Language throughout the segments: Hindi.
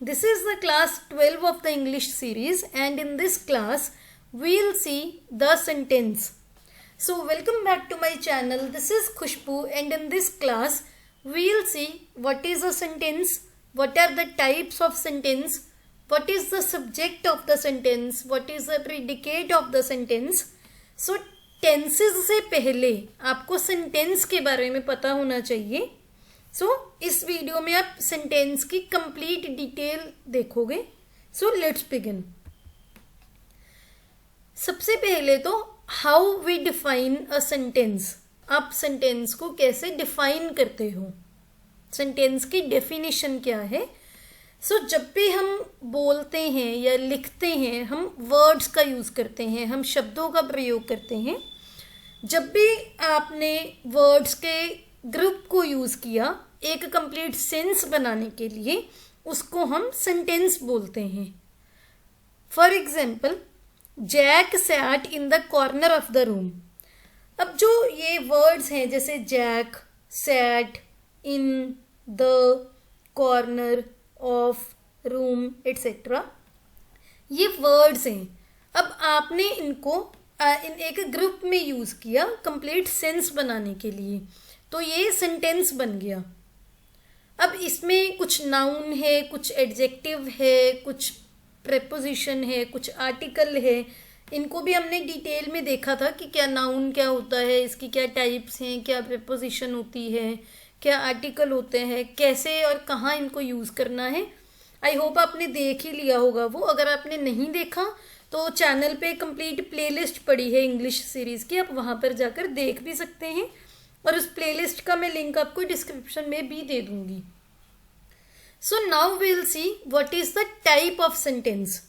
This is the class 12 of the English series, and in this class we'll see the sentence. So welcome back to my channel. This is Khushbu, and in this class we'll see what is a sentence, what are the types of sentence, what is the subject of the sentence, what is the predicate of the sentence. So tenses से पहले आपको sentence के बारे में पता होना चाहिए. इस वीडियो में आप सेंटेंस की कंप्लीट डिटेल देखोगे. Let's begin. सबसे पहले तो how we define a sentence. आप सेंटेंस को कैसे डिफाइन करते हो, सेंटेंस की डेफिनेशन क्या है. जब भी हम बोलते हैं या लिखते हैं, हम वर्ड्स का यूज करते हैं, हम शब्दों का प्रयोग करते हैं. जब भी आपने वर्ड्स के ग्रुप को यूज किया एक कंप्लीट सेंस बनाने के लिए, उसको हम सेंटेंस बोलते हैं. For example, Jack sat in the corner of the room. अब जो ये वर्ड्स हैं जैसे Jack, sat, in, the, corner of, room etcetera, ये वर्ड्स हैं. अब आपने इनको एक ग्रुप में यूज किया कंप्लीट सेंस बनाने के लिए, तो ये सेंटेंस बन गया. अब इसमें कुछ नाउन है, कुछ एडजेक्टिव है, कुछ प्रेपोजिशन है, कुछ आर्टिकल है. इनको भी हमने डिटेल में देखा था कि क्या नाउन क्या होता है, इसकी क्या टाइप्स हैं, क्या प्रेपोजिशन होती है, क्या आर्टिकल होते हैं, कैसे और कहाँ इनको यूज़ करना है. आई होप आपने देख ही लिया होगा वो. अगर आपने नहीं देखा तो चैनल पे कंप्लीट प्लेलिस्ट पड़ी है इंग्लिश सीरीज़ की, आप वहाँ पर जाकर देख भी सकते हैं, और उस प्लेलिस्ट का मैं लिंक आपको डिस्क्रिप्शन में भी दे दूंगी. So now will see what is the type of sentence.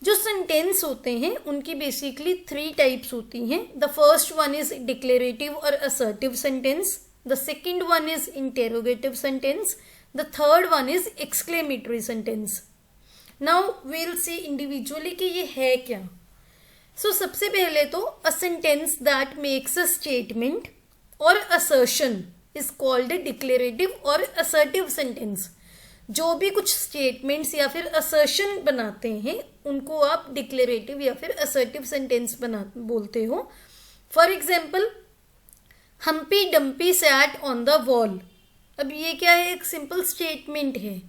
जो सेंटेंस होते हैं उनकी बेसिकली 3 टाइप्स होती हैं. The first one is declarative और assertive sentence. The second one is interrogative sentence. The third one is exclamatory sentence. Now will see individually कि ये है क्या. सबसे पहले तो a sentence that makes a statement और असर्शन इज कॉल्ड डिक्लेरेटिव और असर्टिव सेंटेंस. जो भी कुछ स्टेटमेंट्स या फिर असर्शन बनाते हैं उनको आप डिक्लेरेटिव या फिर असर्टिव सेंटेंस बोलते हो. For example, Humpty Dumpty sat on the wall. अब ये क्या है, एक सिंपल स्टेटमेंट है.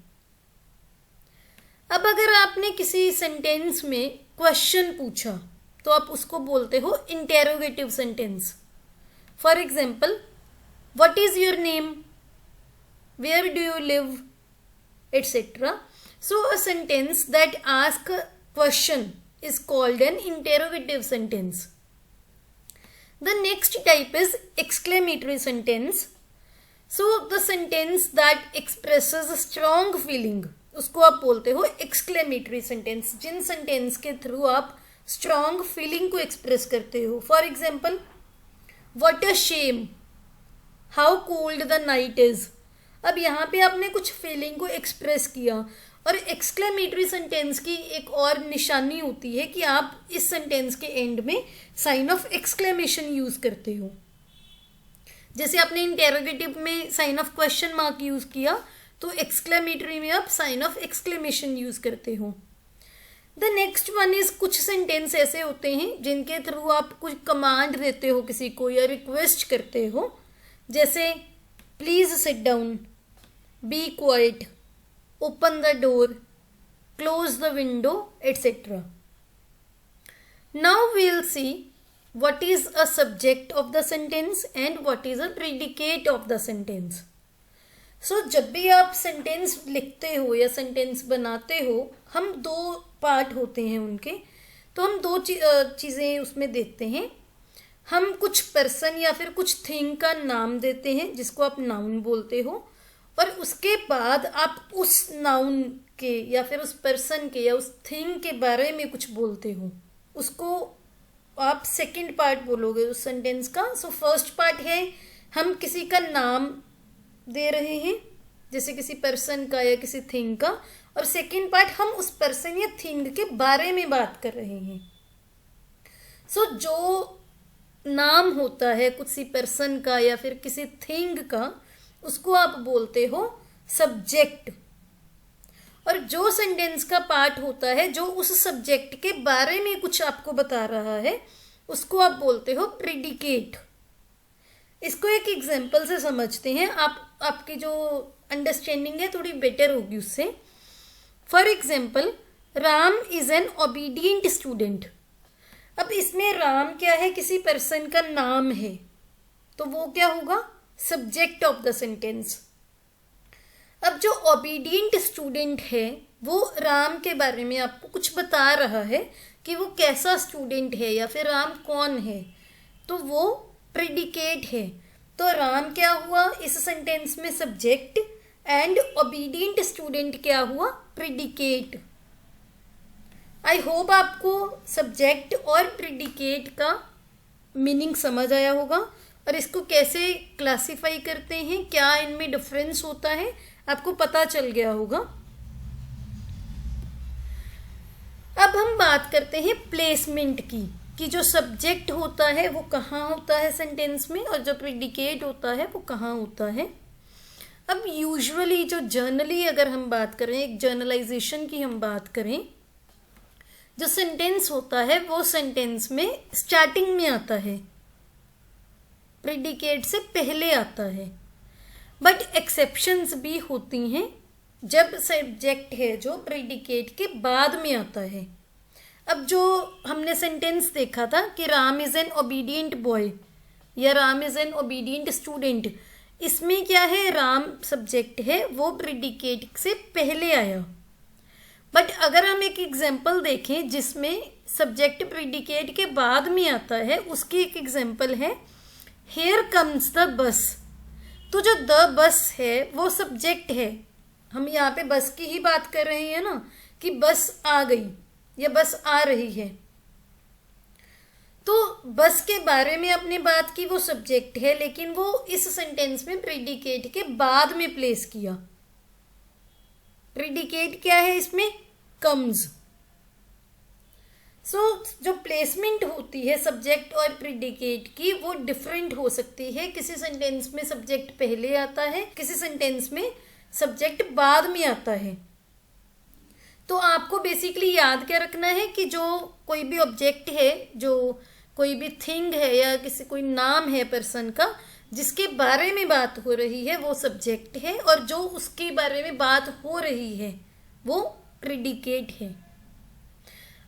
अब अगर आपने किसी सेंटेंस में क्वेश्चन पूछा तो आप उसको बोलते हो interrogative sentence. For example, what is your name, where do you live etcetera. A sentence that ask question is called an interrogative sentence. The next type is exclamatory sentence. The sentence that expresses strong feeling, उसको आप बोलते हो एक्सक्लेमेटरी सेंटेंस. जिन सेंटेंस के थ्रू आप स्ट्रॉन्ग फीलिंग को एक्सप्रेस करते हो. For example, what a shame, how cold the night is. अब यहाँ पे आपने कुछ फीलिंग को एक्सप्रेस किया. और एक्सक्लेमेटरी सेंटेंस की एक और निशानी होती है कि आप इस सेंटेंस के एंड में साइन ऑफ एक्सक्लेमेशन यूज करते हो. जैसे आपने इंटेरोगेटिव में sign of question mark use किया, तो एक्सक्लेमेटरी में आप साइन ऑफ एक्सक्लेमेशन यूज करते हो. द नेक्स्ट वन इज, कुछ सेंटेंस ऐसे होते हैं जिनके थ्रू आप कुछ कमांड देते हो किसी को या रिक्वेस्ट करते हो. जैसे please sit down, be quiet, open the door, close the window etcetera. Now we'll see what is a subject of the sentence and what is a predicate of the sentence. जब भी आप सेंटेंस लिखते हो या सेंटेंस बनाते हो, हम 2 पार्ट होते हैं उनके. तो हम 2 चीज़ें उसमें देखते हैं. हम कुछ पर्सन या फिर कुछ थिंग का नाम देते हैं जिसको आप नाउन बोलते हो, और उसके बाद आप उस नाउन के या फिर उस पर्सन के या उस थिंग के बारे में कुछ बोलते हो. उसको आप सेकंड पार्ट बोलोगे उस सेंटेंस का. फर्स्ट पार्ट है हम किसी का नाम दे रहे हैं, जैसे किसी पर्सन का या किसी थिंग का, और सेकंड पार्ट हम उस पर्सन या थिंग के बारे में बात कर रहे हैं. जो नाम होता है किसी पर्सन का या फिर किसी थिंग का, उसको आप बोलते हो सब्जेक्ट और जो सेंटेंस का पार्ट होता है जो उस सब्जेक्ट के बारे में कुछ आपको बता रहा है उसको आप बोलते हो प्रेडिकेट। इसको एक एग्जाम्पल से समझते हैं, आपकी जो अंडरस्टैंडिंग है थोड़ी बेटर होगी उससे। For example, Ram is an obedient student. अब इसमें राम क्या है, किसी पर्सन का नाम है, तो वो क्या होगा, सब्जेक्ट ऑफ द सेंटेंस। अब जो ओबीडियंट स्टूडेंट है वो राम के बारे में आपको कुछ बता रहा है कि वो कैसा स्टूडेंट है या फिर राम कौन है, तो वो प्रेडिकेट है। तो राम क्या हुआ इस सेंटेंस में, सब्जेक्ट, एंड ओबीडियंट स्टूडेंट क्या हुआ, प्रेडिकेट। आई होप आपको सब्जेक्ट और प्रेडिकेट का मीनिंग समझ आया होगा और इसको कैसे क्लासिफाई करते हैं, क्या इनमें डिफरेंस होता है, आपको पता चल गया होगा। अब हम बात करते हैं प्लेसमेंट की, कि जो सब्जेक्ट होता है वो कहाँ होता है सेंटेंस में और जो प्रेडिकेट होता है वो कहाँ होता है। अब यूजुअली जो जर्नली अगर हम बात करें, एक जर्नलाइजेशन की हम बात करें, जो सेंटेंस होता है वो सेंटेंस में स्टार्टिंग में आता है, प्रेडिकेट से पहले आता है। बट एक्सेप्शंस भी होती हैं जब सब्जेक्ट है जो प्रेडिकेट के बाद में आता है। अब जो हमने सेंटेंस देखा था कि Ram is an obedient boy या Ram is an obedient student, इसमें क्या है, राम सब्जेक्ट है वो प्रेडिकेट से पहले आया। बट अगर हम एक एग्जाम्पल देखें जिसमें सब्जेक्ट प्रेडिकेट के बाद में आता है, उसकी एक एग्जाम्पल है हियर कम्स द बस। तो जो द बस है वो सब्जेक्ट है, हम यहाँ पे बस की ही बात कर रहे हैं ना, कि बस आ गई या बस आ रही है। तो बस के बारे में अपने बात की, वो सब्जेक्ट है, लेकिन वो इस सेंटेंस में प्रेडिकेट के बाद में प्लेस किया। प्रेडिकेट क्या है इसमें, कम्स। सो जो प्लेसमेंट होती है सब्जेक्ट और प्रेडिकेट की वो डिफरेंट हो सकती है। किसी सेंटेंस में सब्जेक्ट पहले आता है, किसी सेंटेंस में सब्जेक्ट बाद में आता है। तो आपको बेसिकली याद क्या रखना है कि जो कोई भी ऑब्जेक्ट है, जो कोई भी थिंग है या कोई नाम है पर्सन का, जिसके बारे में बात हो रही है वो सब्जेक्ट है और जो उसके बारे में बात हो रही है वो प्रेडिकेट है।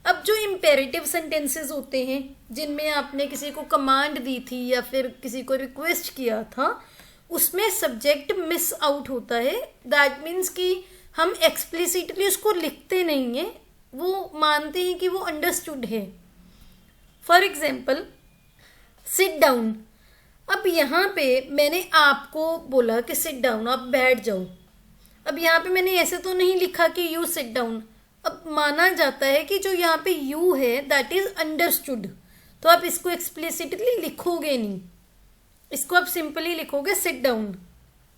अब जो इम्पेरेटिव सेंटेंसेस होते हैं जिनमें आपने किसी को कमांड दी थी या फिर किसी को रिक्वेस्ट किया था, उसमें सब्जेक्ट मिस आउट होता है। दैट मीन्स कि हम एक्सप्लिसिटली उसको लिखते नहीं हैं, वो मानते हैं कि वो अंडरस्टूड है। For example, sit down. अब यहाँ पे मैंने आपको बोला कि सिट डाउन, आप बैठ जाओ। अब यहाँ पे मैंने ऐसे तो नहीं लिखा कि यू सिट डाउन। अब माना जाता है कि जो यहाँ पे यू है दैट इज अंडरस्टूड, तो आप इसको एक्सप्लिसिटली लिखोगे नहीं, इसको आप सिंपली लिखोगे सिट डाउन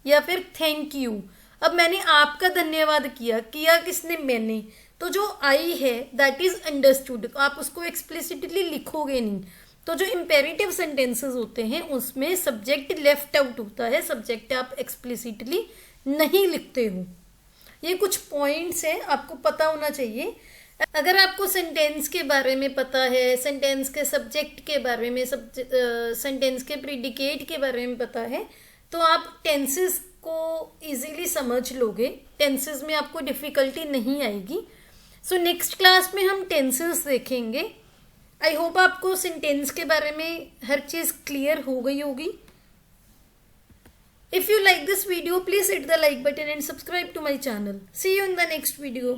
या फिर थैंक यू। अब मैंने आपका धन्यवाद किया किसने, मैंने, तो जो आई है दैट इज अंडरस्टूड, आप उसको एक्सप्लिसिटली लिखोगे नहीं। तो जो इम्पेरेटिव सेंटेंसेस होते हैं उसमें सब्जेक्ट लेफ्ट आउट होता है, सब्जेक्ट आप एक्सप्लिसिटली नहीं लिखते हो। ये कुछ पॉइंट्स हैं, आपको पता होना चाहिए। अगर आपको सेंटेंस के बारे में पता है, सेंटेंस के सब्जेक्ट के बारे में, सेंटेंस के प्रेडिकेट के बारे में पता है, तो आप टेंसेस को इजीली समझ लोगे, टेंसेस में आपको डिफ़िकल्टी नहीं आएगी। सो नेक्स्ट क्लास में हम टेंसेस देखेंगे। आई होप आपको सेंटेंस के बारे में हर चीज़ क्लियर हो गई होगी। If you like this video, please hit the like button and subscribe to my channel. See you in the next video.